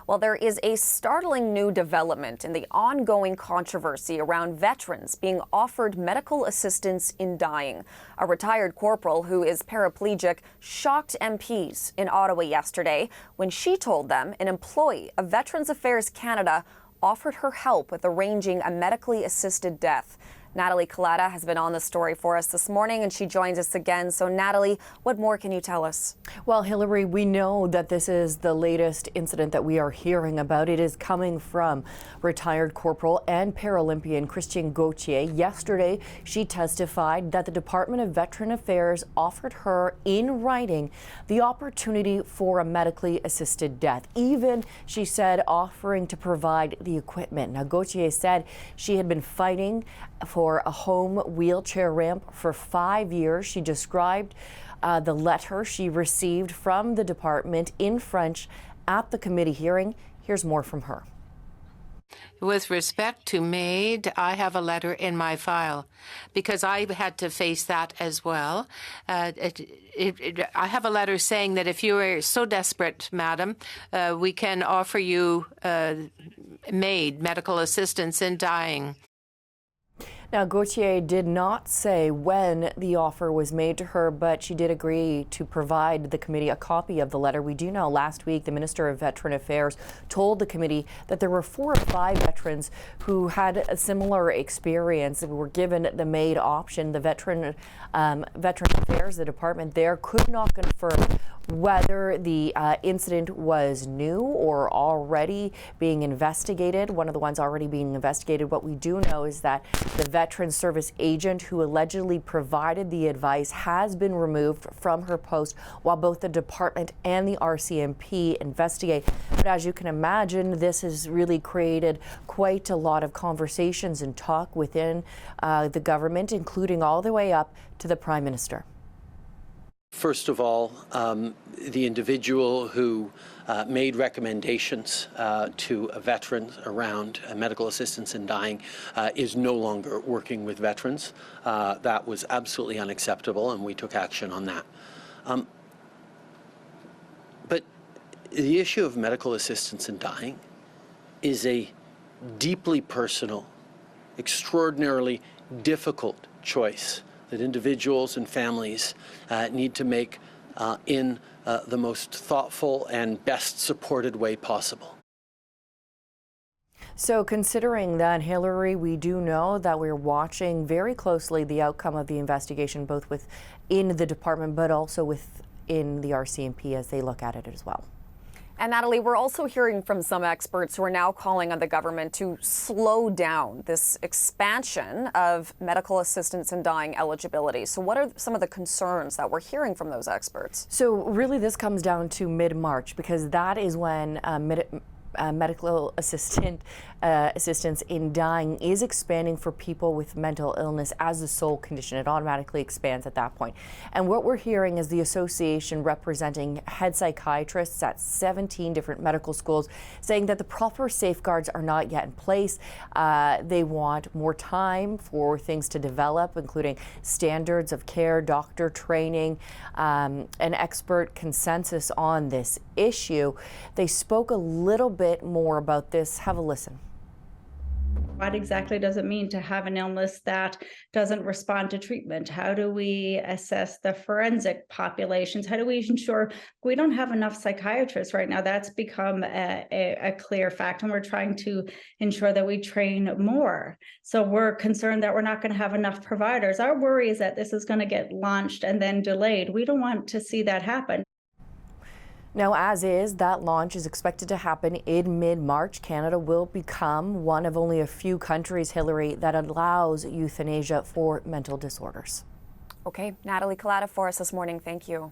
Well, there is a startling new development in the ongoing controversy around veterans being offered medical assistance in dying. A retired corporal who is paraplegic shocked MPs in Ottawa yesterday when she told them an employee of Veterans Affairs Canada offered her help with arranging a medically assisted death. Natalie Collada has been on the story for us this morning, and she joins us again. So, Natalie, what more can you tell us? Well, Hillary, we know that this is the latest incident that we are hearing about. It is coming from retired corporal and Paralympian Christian Gauthier. Yesterday, she testified that the Department of Veterans Affairs offered her in writing the opportunity for a medically assisted death, even, she said, offering to provide the equipment. Now, Gauthier said she had been fighting for a home wheelchair ramp for 5 years. She described the letter she received from the department in French at the committee hearing. Here's more from her. With respect to MAID, I have a letter in my file because I had to face that as well. I have a letter saying that if you are so desperate, madam, we can offer you MAID, medical assistance in dying. Now, Gauthier did not say when the offer was made to her, but she did agree to provide the committee a copy of the letter. We do know last week the Minister of Veterans Affairs told the committee that there were 4 or 5 veterans who had a similar experience and were given the MAID option. The Veterans Affairs, the department there, could not confirm whether the incident was new or already being investigated. One of the ones already being investigated. What we do know is that the Veteran Service agent who allegedly provided the advice has been removed from her post while both the department and the RCMP investigate. But as you can imagine, this has really created quite a lot of conversations and talk within the government, including all the way up to the Prime Minister. First of all, the individual who made recommendations to a veteran around medical assistance in dying is no longer working with veterans. That was absolutely unacceptable, and we took action on that. But the issue of medical assistance in dying is a deeply personal, extraordinarily difficult choice that individuals and families need to make in the most thoughtful and best supported way possible. So considering that, Hillary, we do know that we're watching very closely the outcome of the investigation, both within the department but also within the RCMP as they look at it as well. And Natalie, we're also hearing from some experts who are now calling on the government to slow down this expansion of medical assistance in dying eligibility. So what are some of the concerns that we're hearing from those experts? So really this comes down to mid-March, because that is when medical assistance in dying is expanding for people with mental illness as the sole condition. It automatically expands at that point. And what we're hearing is the association representing head psychiatrists at 17 different medical schools saying that the proper safeguards are not yet in place. They want more time for things to develop, including standards of care, doctor training, an expert consensus on this issue. They spoke a little bit more about this. Have a listen. What exactly does it mean to have an illness that doesn't respond to treatment? How do we assess the forensic populations? How do we ensure we don't have enough psychiatrists right now? That's become a clear fact, and we're trying to ensure that we train more. So we're concerned that we're not going to have enough providers. Our worry is that this is going to get launched and then delayed. We don't want to see that happen. Now, as is, that launch is expected to happen in mid-March. Canada will become one of only a few countries, Hillary, that allows euthanasia for mental disorders. Okay, Natalie Collada for us this morning. Thank you.